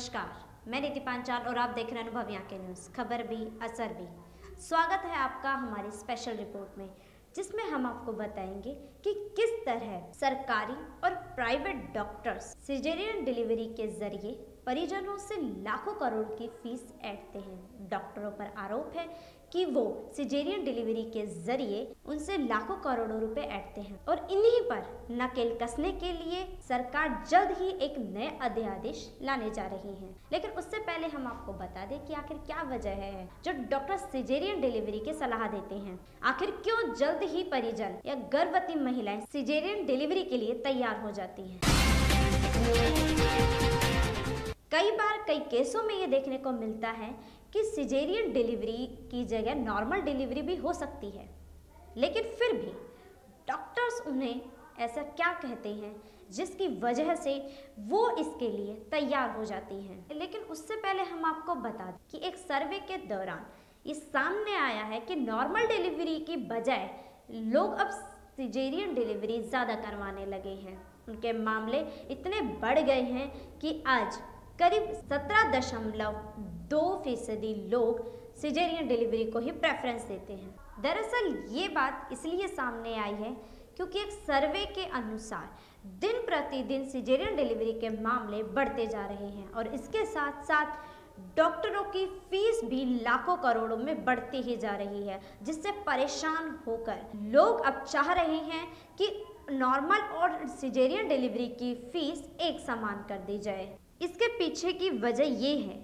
नमस्कार, मैं नीति पांचाल और आप देख रहे हैं अनुभव के न्यूज़, खबर भी असर भी। स्वागत है आपका हमारी स्पेशल रिपोर्ट में, जिसमें हम आपको बताएंगे कि किस तरह सरकारी और प्राइवेट डॉक्टर्स सिजेरियन डिलीवरी के जरिए परिजनों से लाखों करोड़ की फीस ऐंठते हैं। डॉक्टरों पर आरोप है कि वो सिजेरियन डिलीवरी के जरिए उनसे लाखों करोड़ों रुपए ऐंठते हैं और इन्हीं पर नकेल कसने के लिए सरकार जल्द ही एक नए अध्यादेश लाने जा रही है। लेकिन उससे पहले हम आपको बता दें कि आखिर क्या वजह है जो डॉक्टर सिजेरियन डिलीवरी की सलाह देते हैं। आखिर क्यों जल्द ही परिजन या गर्भवती महिलाएं सिजेरियन डिलीवरी के लिए तैयार हो जाती हैं। कई बार कई केसों में ये देखने को मिलता है कि सिजेरियन डिलीवरी की जगह नॉर्मल डिलीवरी भी हो सकती है, लेकिन फिर भी डॉक्टर्स उन्हें ऐसा क्या कहते हैं जिसकी वजह से वो इसके लिए तैयार हो जाती हैं। लेकिन उससे पहले हम आपको बता दें कि एक सर्वे के दौरान ये सामने आया है कि नॉर्मल डिलीवरी की बजाय लोग अब सिजेरियन डिलीवरी ज़्यादा करवाने लगे हैं। उनके मामले इतने बढ़ गए हैं कि आज करीब 17.2% लोग सिजेरियन डिलीवरी को ही प्रेफरेंस देते हैं। दरअसल ये बात इसलिए सामने आई है क्योंकि एक सर्वे के अनुसार दिन प्रतिदिन सिजेरियन डिलीवरी के मामले बढ़ते जा रहे हैं और इसके साथ साथ डॉक्टरों की फीस भी लाखों करोड़ों में बढ़ती ही जा रही है, जिससे परेशान होकर लोग अब चाह रहे हैं कि नॉर्मल और सिजेरियन डिलीवरी की फीस एक समान कर दी जाए। इसके पीछे की वजह ये है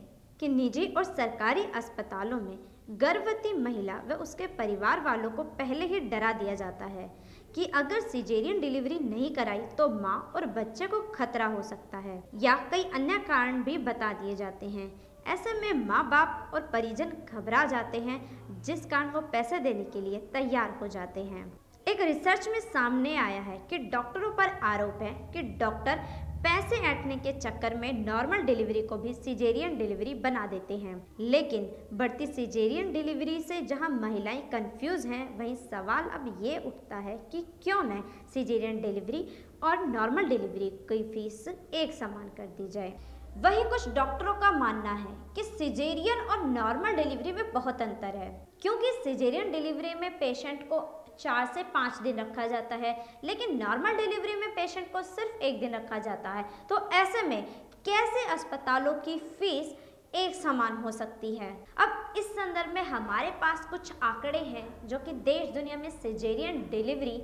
कि निजी और सरकारी अस्पतालों में गर्भवती महिला व उसके परिवार वालों को पहले ही डरा दिया जाता है कि अगर सिजेरियन डिलीवरी नहीं कराई तो माँ और बच्चे को खतरा हो सकता है, या कई अन्य कारण भी बता दिए जाते हैं। ऐसे में माँ बाप और परिजन घबरा जाते हैं, जिस कारण वो पैसे देने के लिए तैयार हो जाते हैं। एक रिसर्च में सामने आया है कि डॉक्टरों पर आरोप है कि डॉक्टर पैसे ऐंठने के चक्कर में नॉर्मल डिलीवरी को भी सिजेरियन डिलीवरी बना देते हैं। लेकिन बढ़ती सिजेरियन डिलीवरी से जहां महिलाएं कंफ्यूज हैं, वहीं सवाल अब ये उठता है कि क्यों न सिजेरियन डिलीवरी और नॉर्मल डिलीवरी की फीस एक समान कर दी जाए। वहीं कुछ डॉक्टरों का मानना है कि सिजेरियन और नॉर्मल डिलीवरी में बहुत अंतर है, क्योंकि सिजेरियन डिलीवरी में पेशेंट को 4 से 5 दिन रखा जाता है, लेकिन नॉर्मल डिलीवरी में पेशेंट को सिर्फ 1 दिन रखा जाता है। तो ऐसे में कैसे अस्पतालों की फीस एक समान हो सकती है। अब इस संदर्भ में हमारे पास कुछ आंकड़े हैं जो कि देश दुनिया में सिजेरियन डिलीवरी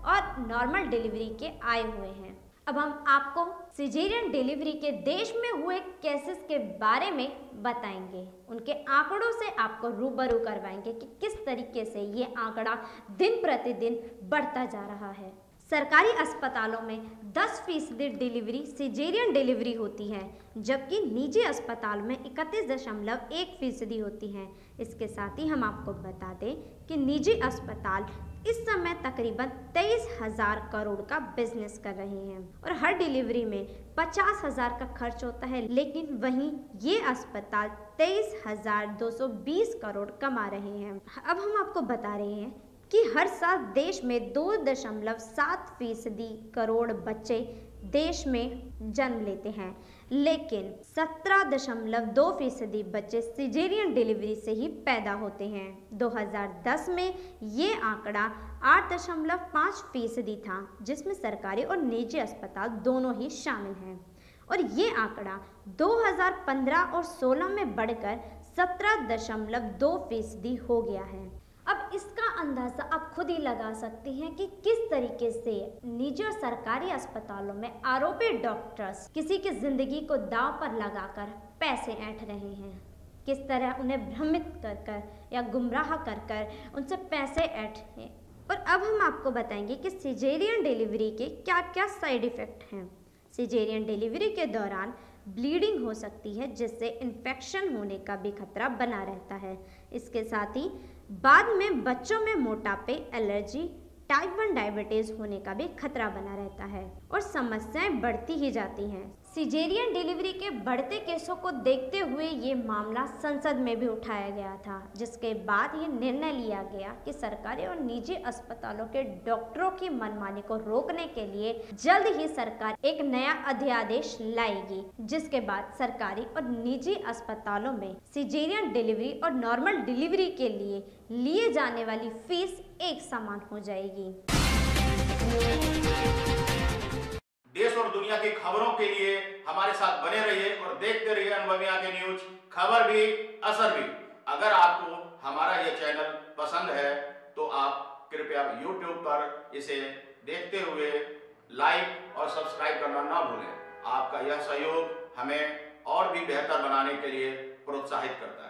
और नॉर्मल डिलीवरी के आए हुए हैं। अब हम आपको सिजेरियन डिलीवरी के देश में हुए केसेस के बारे में बताएंगे, उनके आंकड़ों से आपको रूबरू करवाएंगे कि किस तरीके से ये आंकड़ा दिन प्रतिदिन बढ़ता जा रहा है। सरकारी अस्पतालों में 10% डिलीवरी सिजेरियन डिलीवरी होती है, जबकि निजी अस्पताल में 31.1% होती हैं। इसके साथ ही हम आपको बता दें कि निजी अस्पताल इस समय तकरीबन 23,000 करोड़ का बिजनेस कर रहे हैं और हर डिलीवरी में 50,000 का खर्च होता है, लेकिन वहीं ये अस्पताल 23,220 करोड़ कमा रहे हैं। अब हम आपको बता रहे हैं कि हर साल देश में 2.7% करोड़ बच्चे देश में जन्म लेते हैं, लेकिन 17.2% बच्चे सिजेरियन डिलीवरी से ही पैदा होते हैं। 2010 में ये आंकड़ा 8.5% था, जिसमें सरकारी और निजी अस्पताल दोनों ही शामिल हैं, और ये आंकड़ा 2015 और 16 में बढ़कर 17.2% हो गया है। अब इसका अंदाजा आप खुद ही लगा सकते हैं कि किस तरीके से निजी और सरकारी अस्पतालों में आरोपी डॉक्टर्स किसी की जिंदगी को दांव पर लगाकर पैसे ऐंठ रहे हैं, किस तरह उन्हें भ्रमित कर या गुमराह कर उनसे पैसे ऐंठे। और अब हम आपको बताएंगे कि सिजेरियन डिलीवरी के क्या क्या साइड इफ़ेक्ट हैं। सिजेरियन डिलीवरी के दौरान ब्लीडिंग हो सकती है, जिससे इन्फेक्शन होने का भी खतरा बना रहता है। इसके साथ ही बाद में बच्चों में मोटापे, एलर्जी, टाइप 1 डायबिटीज होने का भी खतरा बना रहता है और समस्याएं बढ़ती ही जाती हैं। सिजेरियन डिलीवरी के बढ़ते केसों को देखते हुए ये मामला संसद में भी उठाया गया था, जिसके बाद ये निर्णय लिया गया कि सरकारी और निजी अस्पतालों के डॉक्टरों की मनमानी को रोकने के लिए जल्द ही सरकार एक नया अध्यादेश लाएगी, जिसके बाद सरकारी और निजी अस्पतालों में सिजेरियन डिलीवरी और नॉर्मल डिलीवरी के लिए जाने वाली फीस एक समान हो जाएगी। देश और दुनिया की खबरों के लिए हमारे साथ बने रहिए और देखते रहिए अनुभवी आंखें न्यूज, खबर भी असर भी। अगर आपको हमारा ये चैनल पसंद है तो आप कृपया YouTube पर इसे देखते हुए लाइक और सब्सक्राइब करना ना भूलें। आपका यह सहयोग हमें और भी बेहतर बनाने के लिए प्रोत्साहित करता है।